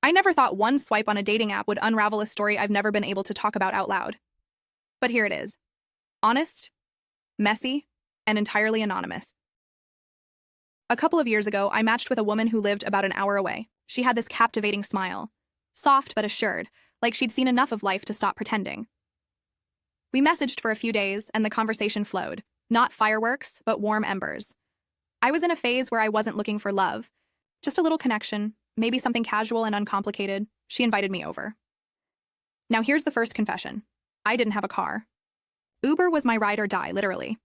I never thought one swipe on a dating app would unravel a story I've never been able to talk about out loud. But here it is. Honest, messy, and entirely anonymous. A couple of years ago, I matched with a woman who lived about an hour away. She had this captivating smile. Soft but assured, like she'd seen enough of life to stop pretending. We messaged for a few days, and the conversation flowed. Not fireworks, but warm embers. I was in a phase where I wasn't looking for love. Just a little connection, maybe something casual and uncomplicated. She invited me over. Now here's the first confession. I didn't have a car. Uber was my ride or die, literally.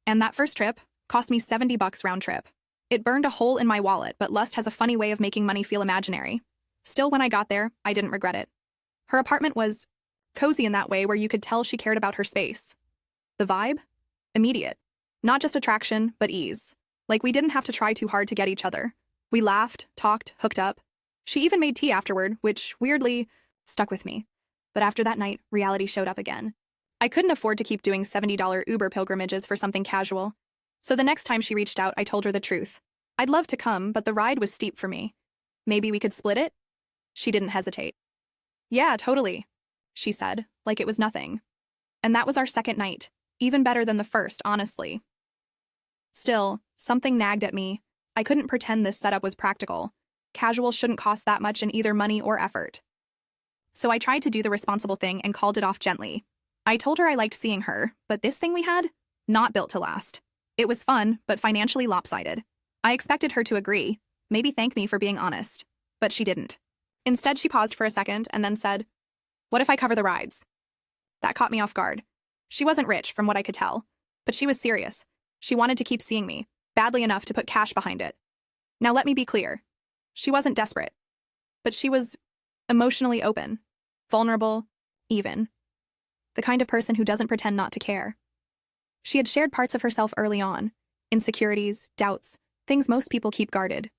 And that first trip cost me $70 round trip. It burned a hole in my wallet, but lust has a funny way of making money feel imaginary. Still, when I got there, I didn't regret it. Her apartment was cozy in that way where you could tell she cared about her space. The vibe? Immediate. Not just attraction, but ease. Like we didn't have to try too hard to get each other. We laughed, talked, hooked up. She even made tea afterward, which, weirdly, stuck with me. But after that night, reality showed up again. I couldn't afford to keep doing $70 Uber pilgrimages for something casual. So the next time she reached out, I told her the truth. I'd love to come, but the ride was steep for me. Maybe we could split it? She didn't hesitate. Yeah, totally, she said, like it was nothing. And that was our second night. Even better than the first, honestly. Still, something nagged at me. I couldn't pretend this setup was practical. Casual shouldn't cost that much in either money or effort. So I tried to do the responsible thing and called it off gently. I told her I liked seeing her, but this thing we had? Not built to last. It was fun, but financially lopsided. I expected her to agree, maybe thank me for being honest. But she didn't. Instead, she paused for a second and then said, "What if I cover the rides?" That caught me off guard. She wasn't rich, from what I could tell, but she was serious. She wanted to keep seeing me, badly enough to put cash behind it. Now let me be clear. She wasn't desperate, but she was emotionally open, vulnerable, even. The kind of person who doesn't pretend not to care. She had shared parts of herself early on, insecurities, doubts, things most people keep guarded.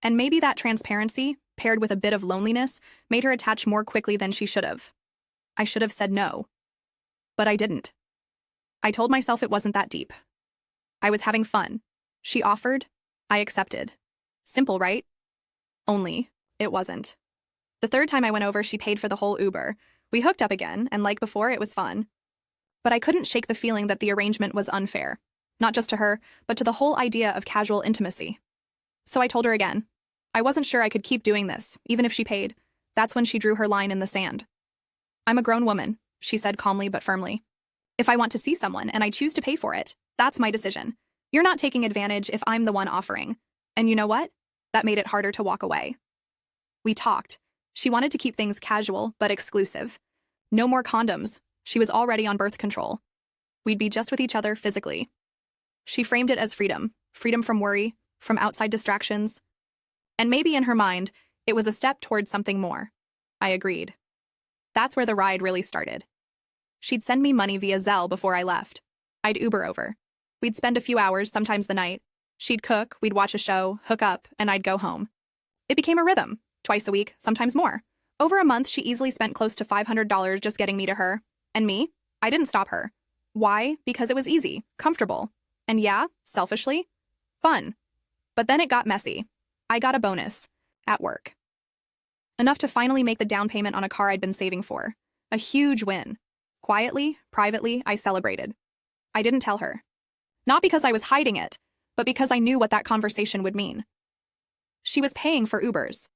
And maybe that transparency, paired with a bit of loneliness, made her attach more quickly than she should have. I should have said no. But I didn't. I told myself it wasn't that deep. I was having fun. She offered. I accepted. Simple, right? Only, it wasn't. The third time I went over, she paid for the whole Uber. We hooked up again, and like before, it was fun. But I couldn't shake the feeling that the arrangement was unfair. Not just to her, but to the whole idea of casual intimacy. So I told her again. I wasn't sure I could keep doing this, even if she paid. That's when she drew her line in the sand. "I'm a grown woman," she said calmly but firmly. "If I want to see someone and I choose to pay for it, that's my decision. You're not taking advantage if I'm the one offering." And you know what? That made it harder to walk away. We talked. She wanted to keep things casual but exclusive. No more condoms. She was already on birth control. We'd be just with each other physically. She framed it as freedom. Freedom from worry, from outside distractions. And maybe in her mind, it was a step towards something more. I agreed. That's where the ride really started. She'd send me money via Zelle before I left. I'd Uber over. We'd spend a few hours, sometimes the night. She'd cook, we'd watch a show, hook up, and I'd go home. It became a rhythm. Twice a week, sometimes more. Over a month, she easily spent close to $500 just getting me to her. And me? I didn't stop her. Why? Because it was easy, comfortable. And yeah, selfishly, fun. But then it got messy. I got a bonus. At work. Enough to finally make the down payment on a car I'd been saving for. A huge win. Quietly, privately, I celebrated. I didn't tell her. Not because I was hiding it, but because I knew what that conversation would mean. She was paying for Ubers.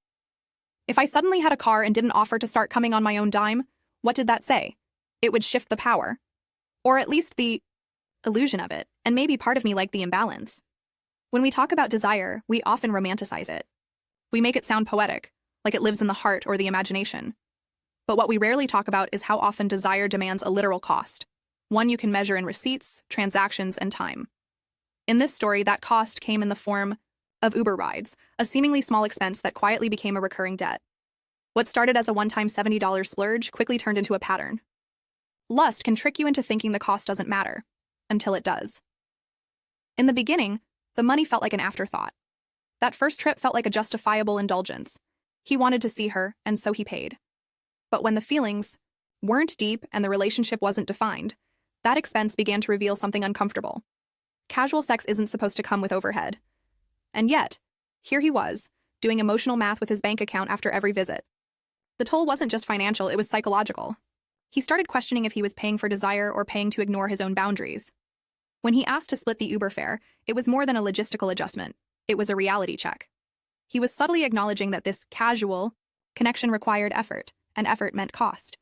If I suddenly had a car and didn't offer to start coming on my own dime, what did that say? It would shift the power. Or at least the illusion of it, and maybe part of me liked the imbalance. When we talk about desire, we often romanticize it. We make it sound poetic, like it lives in the heart or the imagination. But what we rarely talk about is how often desire demands a literal cost, one you can measure in receipts, transactions, and time. In this story, that cost came in the form of Uber rides, a seemingly small expense that quietly became a recurring debt. What started as a one-time $70 splurge quickly turned into a pattern. Lust can trick you into thinking the cost doesn't matter, until it does. In the beginning, the money felt like an afterthought. That first trip felt like a justifiable indulgence. He wanted to see her, and so he paid. But when the feelings weren't deep and the relationship wasn't defined, that expense began to reveal something uncomfortable. Casual sex isn't supposed to come with overhead. And yet, here he was, doing emotional math with his bank account after every visit. The toll wasn't just financial, it was psychological. He started questioning if he was paying for desire or paying to ignore his own boundaries. When he asked to split the Uber fare, it was more than a logistical adjustment. It was a reality check. He was subtly acknowledging that this casual connection required effort, and effort meant cost.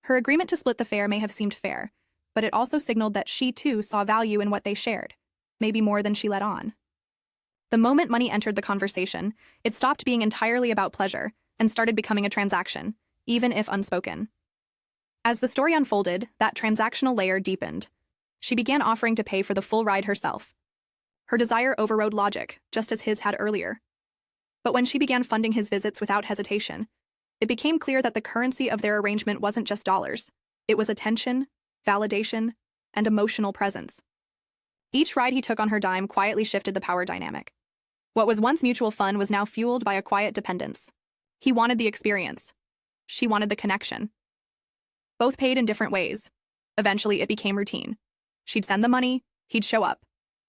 Her agreement to split the fare may have seemed fair, but it also signaled that she too saw value in what they shared, maybe more than she let on. The moment money entered the conversation, it stopped being entirely about pleasure and started becoming a transaction, even if unspoken. As the story unfolded, that transactional layer deepened. She began offering to pay for the full ride herself. Her desire overrode logic, just as his had earlier. But when she began funding his visits without hesitation, it became clear that the currency of their arrangement wasn't just dollars. It was attention, validation, and emotional presence. Each ride he took on her dime quietly shifted the power dynamic. What was once mutual fun was now fueled by a quiet dependence. He wanted the experience. She wanted the connection. Both paid in different ways. Eventually, it became routine. She'd send the money, he'd show up.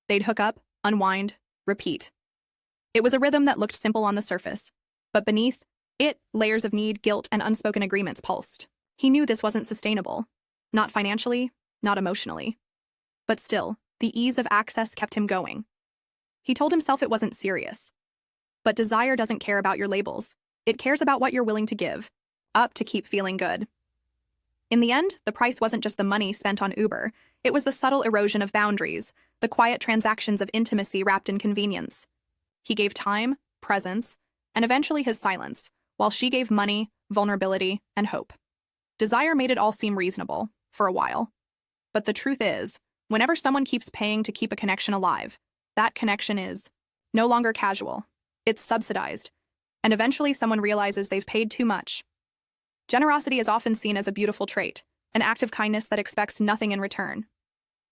They'd hook up, unwind, repeat. It was a rhythm that looked simple on the surface, but beneath it, layers of need, guilt, and unspoken agreements pulsed. He knew this wasn't sustainable. Not financially, not emotionally. But still, the ease of access kept him going. He told himself it wasn't serious. But desire doesn't care about your labels. It cares about what you're willing to give, up to keep feeling good. In the end, the price wasn't just the money spent on Uber, it was the subtle erosion of boundaries, the quiet transactions of intimacy wrapped in convenience. He gave time, presence, and eventually his silence, while she gave money, vulnerability, and hope. Desire made it all seem reasonable, for a while. But the truth is, whenever someone keeps paying to keep a connection alive, that connection is no longer casual. It's subsidized, and eventually someone realizes they've paid too much. Generosity is often seen as a beautiful trait, an act of kindness that expects nothing in return.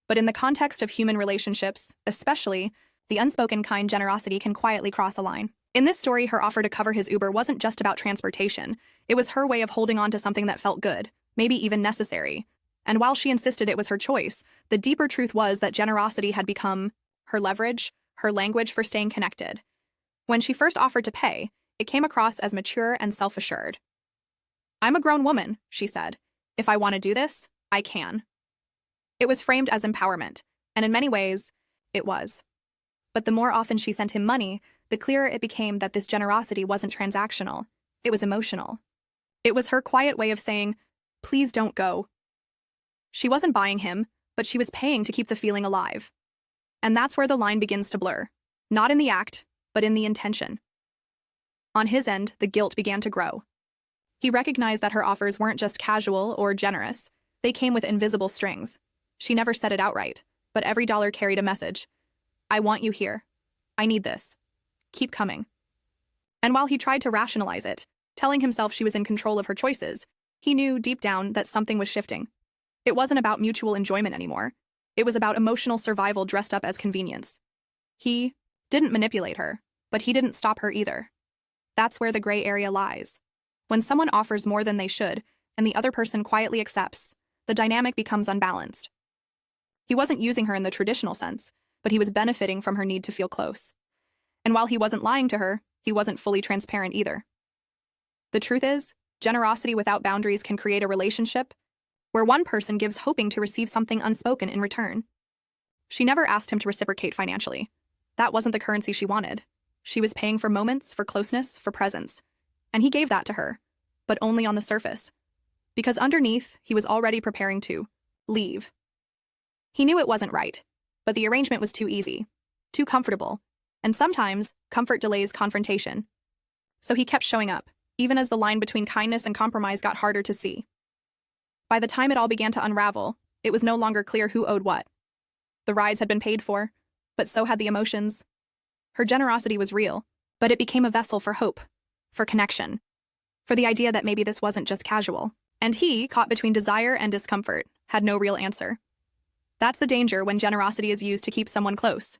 But in the context of human relationships, especially, the unspoken kind generosity can quietly cross a line. In this story, her offer to cover his Uber wasn't just about transportation. It was her way of holding on to something that felt good, maybe even necessary. And while she insisted it was her choice, the deeper truth was that generosity had become her leverage, her language for staying connected. When she first offered to pay, it came across as mature and self-assured. "I'm a grown woman," she said. "If I want to do this, I can." It was framed as empowerment, and in many ways, it was. But the more often she sent him money, the clearer it became that this generosity wasn't transactional. It was emotional. It was her quiet way of saying, "Please don't go." She wasn't buying him, but she was paying to keep the feeling alive. And that's where the line begins to blur. Not in the act, but in the intention. On his end, the guilt began to grow. He recognized that her offers weren't just casual or generous. They came with invisible strings. She never said it outright, but every dollar carried a message. "I want you here. I need this. Keep coming." And while he tried to rationalize it, telling himself she was in control of her choices, he knew deep down that something was shifting. It wasn't about mutual enjoyment anymore. It was about emotional survival dressed up as convenience. He didn't manipulate her, but he didn't stop her either. That's where the gray area lies. When someone offers more than they should, and the other person quietly accepts, the dynamic becomes unbalanced. He wasn't using her in the traditional sense, but he was benefiting from her need to feel close. And while he wasn't lying to her, he wasn't fully transparent either. The truth is, generosity without boundaries can create a relationship where one person gives hoping to receive something unspoken in return. She never asked him to reciprocate financially. That wasn't the currency she wanted. She was paying for moments, for closeness, for presence. And he gave that to her, but only on the surface. Because underneath, he was already preparing to leave. He knew it wasn't right, but the arrangement was too easy, too comfortable, and sometimes comfort delays confrontation. So he kept showing up, even as the line between kindness and compromise got harder to see. By the time it all began to unravel, it was no longer clear who owed what. The rides had been paid for, but so had the emotions. Her generosity was real, but it became a vessel for hope, for connection, for the idea that maybe this wasn't just casual. And he, caught between desire and discomfort, had no real answer. That's the danger when generosity is used to keep someone close.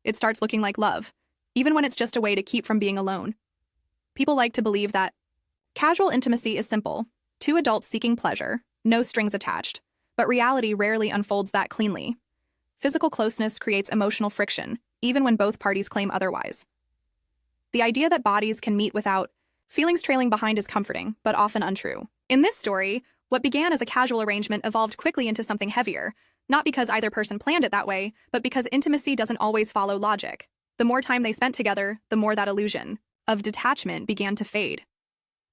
It starts looking like love, even when it's just a way to keep from being alone. People like to believe that casual intimacy is simple, two adults seeking pleasure, no strings attached, but reality rarely unfolds that cleanly. Physical closeness creates emotional friction, even when both parties claim otherwise. The idea that bodies can meet without feelings trailing behind is comforting, but often untrue. In this story, what began as a casual arrangement evolved quickly into something heavier, not because either person planned it that way, but because intimacy doesn't always follow logic. The more time they spent together, the more that illusion of detachment began to fade.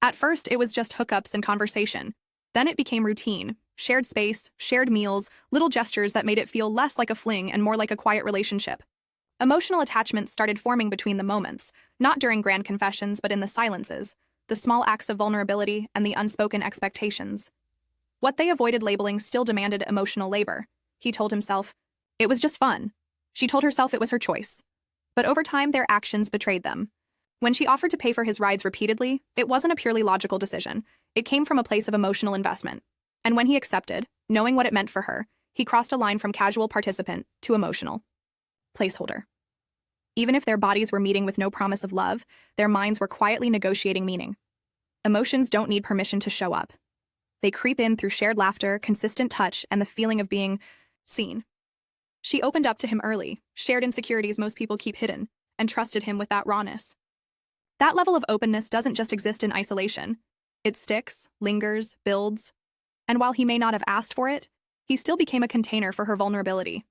At first, it was just hookups and conversation. Then it became routine, shared space, shared meals, little gestures that made it feel less like a fling and more like a quiet relationship. Emotional attachments started forming between the moments, not during grand confessions, but in the silences, the small acts of vulnerability, and the unspoken expectations. What they avoided labeling still demanded emotional labor. He told himself, it was just fun. She told herself it was her choice. But over time, their actions betrayed them. When she offered to pay for his rides repeatedly, it wasn't a purely logical decision. It came from a place of emotional investment. And when he accepted, knowing what it meant for her, he crossed a line from casual participant to emotional placeholder. Even if their bodies were meeting with no promise of love, their minds were quietly negotiating meaning. Emotions don't need permission to show up. They creep in through shared laughter, consistent touch, and the feeling of being seen. She opened up to him early, shared insecurities most people keep hidden, and trusted him with that rawness. That level of openness doesn't just exist in isolation. It sticks, lingers, builds. And while he may not have asked for it, he still became a container for her vulnerability.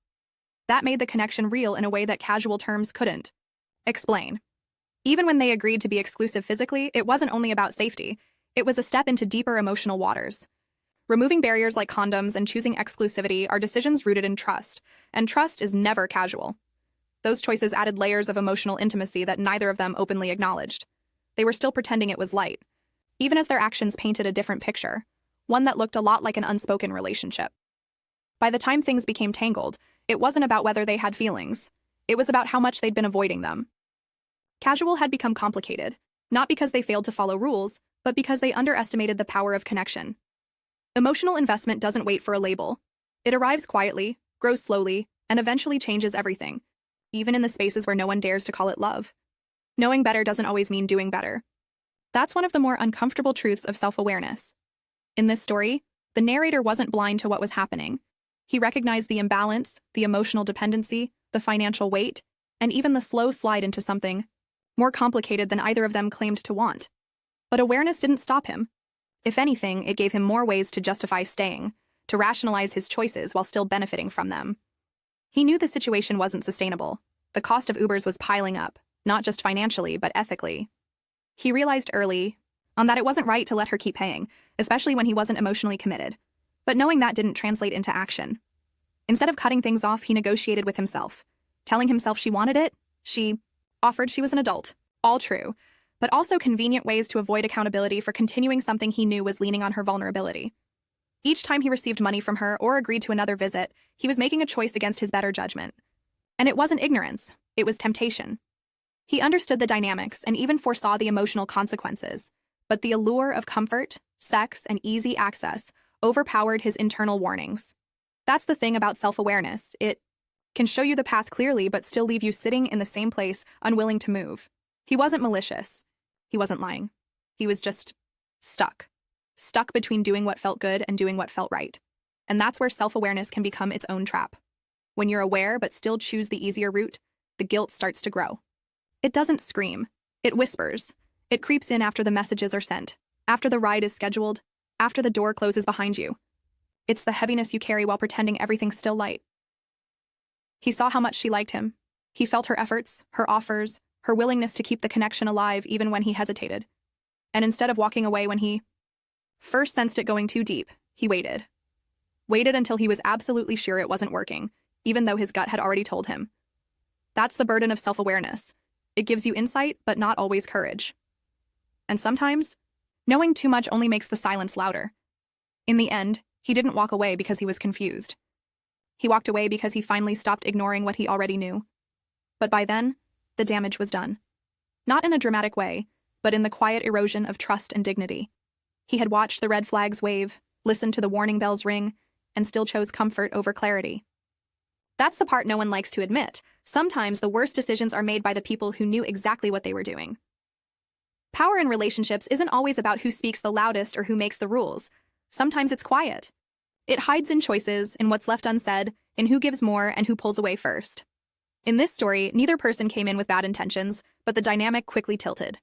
That made the connection real in a way that casual terms couldn't explain. Even when they agreed to be exclusive physically, it wasn't only about safety. It was a step into deeper emotional waters. Removing barriers like condoms and choosing exclusivity are decisions rooted in trust, and trust is never casual. Those choices added layers of emotional intimacy that neither of them openly acknowledged. They were still pretending it was light, even as their actions painted a different picture, one that looked a lot like an unspoken relationship. By the time things became tangled, it wasn't about whether they had feelings. It was about how much they'd been avoiding them. Casual had become complicated, not because they failed to follow rules, but because they underestimated the power of connection. Emotional investment doesn't wait for a label. It arrives quietly, grows slowly, and eventually changes everything, even in the spaces where no one dares to call it love. Knowing better doesn't always mean doing better. That's one of the more uncomfortable truths of self-awareness. In this story, the narrator wasn't blind to what was happening. He recognized the imbalance, the emotional dependency, the financial weight, and even the slow slide into something more complicated than either of them claimed to want. But awareness didn't stop him. If anything, it gave him more ways to justify staying, to rationalize his choices while still benefiting from them. He knew the situation wasn't sustainable. The cost of Ubers was piling up, not just financially, but ethically. He realized early on that it wasn't right to let her keep paying, especially when he wasn't emotionally committed. But knowing that didn't translate into action. Instead of cutting things off, he negotiated with himself, telling himself she wanted it, she offered she was an adult. All true, but also convenient ways to avoid accountability for continuing something he knew was leaning on her vulnerability. Each time he received money from her or agreed to another visit, he was making a choice against his better judgment. And it wasn't ignorance, it was temptation. He understood the dynamics and even foresaw the emotional consequences, but the allure of comfort, sex, and easy access overpowered his internal warnings. That's the thing about self-awareness. It can show you the path clearly but still leave you sitting in the same place, unwilling to move. He wasn't malicious. He wasn't lying. He was just stuck. Stuck between doing what felt good and doing what felt right. And that's where self-awareness can become its own trap. When you're aware but still choose the easier route, the guilt starts to grow. It doesn't scream. It whispers. It creeps in after the messages are sent, after the ride is scheduled, after the door closes behind you. It's the heaviness you carry while pretending everything's still light. He saw how much she liked him. He felt her efforts, her offers, her willingness to keep the connection alive even when he hesitated. And instead of walking away when he first sensed it going too deep, he waited. Waited until he was absolutely sure it wasn't working, even though his gut had already told him. That's the burden of self-awareness. It gives you insight, but not always courage. And sometimes, knowing too much only makes the silence louder. In the end, he didn't walk away because he was confused. He walked away because he finally stopped ignoring what he already knew. But by then, the damage was done. Not in a dramatic way, but in the quiet erosion of trust and dignity. He had watched the red flags wave, listened to the warning bells ring, and still chose comfort over clarity. That's the part no one likes to admit. Sometimes the worst decisions are made by the people who knew exactly what they were doing. Power in relationships isn't always about who speaks the loudest or who makes the rules. Sometimes it's quiet. It hides in choices, in what's left unsaid, in who gives more and who pulls away first. In this story, neither person came in with bad intentions, but the dynamic quickly tilted.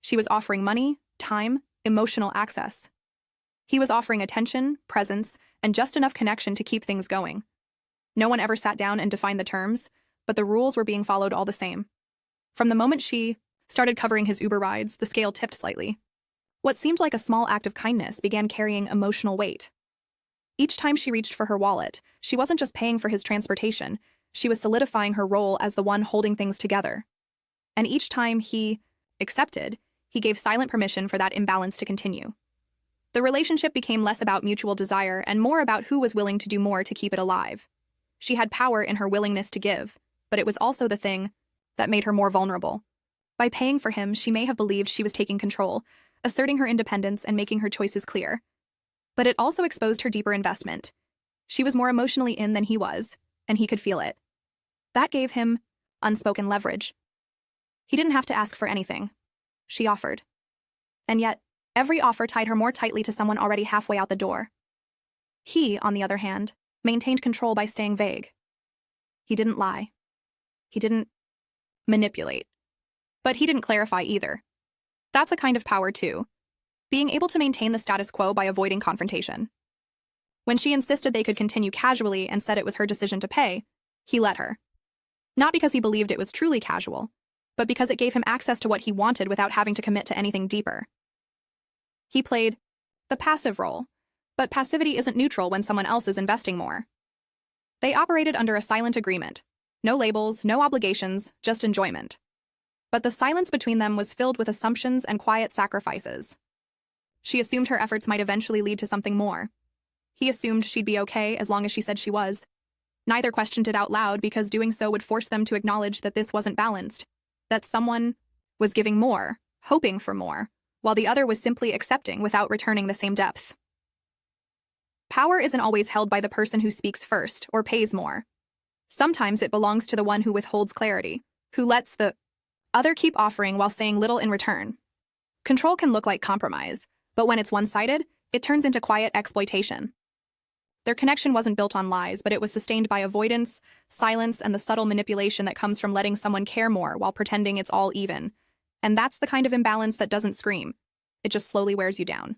She was offering money, time, emotional access. He was offering attention, presence, and just enough connection to keep things going. No one ever sat down and defined the terms, but the rules were being followed all the same. From the moment she started covering his Uber rides, the scale tipped slightly. What seemed like a small act of kindness began carrying emotional weight. Each time she reached for her wallet, she wasn't just paying for his transportation, she was solidifying her role as the one holding things together. And each time he accepted, he gave silent permission for that imbalance to continue. The relationship became less about mutual desire and more about who was willing to do more to keep it alive. She had power in her willingness to give, but it was also the thing that made her more vulnerable. By paying for him, she may have believed she was taking control, asserting her independence and making her choices clear. But it also exposed her deeper investment. She was more emotionally in than he was, and he could feel it. That gave him unspoken leverage. He didn't have to ask for anything. She offered. And yet, every offer tied her more tightly to someone already halfway out the door. He, on the other hand, maintained control by staying vague. He didn't lie. He didn't manipulate. But he didn't clarify either. That's a kind of power, too. Being able to maintain the status quo by avoiding confrontation. When she insisted they could continue casually and said it was her decision to pay, he let her. Not because he believed it was truly casual, but because it gave him access to what he wanted without having to commit to anything deeper. He played the passive role, but passivity isn't neutral when someone else is investing more. They operated under a silent agreement. No labels, no obligations, just enjoyment. But the silence between them was filled with assumptions and quiet sacrifices. She assumed her efforts might eventually lead to something more. He assumed she'd be okay as long as she said she was. Neither questioned it out loud because doing so would force them to acknowledge that this wasn't balanced, that someone was giving more, hoping for more, while the other was simply accepting without returning the same depth. Power isn't always held by the person who speaks first or pays more. Sometimes it belongs to the one who withholds clarity, who lets the other keep offering while saying little in return. Control can look like compromise, but when it's one-sided, it turns into quiet exploitation. Their connection wasn't built on lies, but it was sustained by avoidance, silence, and the subtle manipulation that comes from letting someone care more while pretending it's all even. And that's the kind of imbalance that doesn't scream. It just slowly wears you down.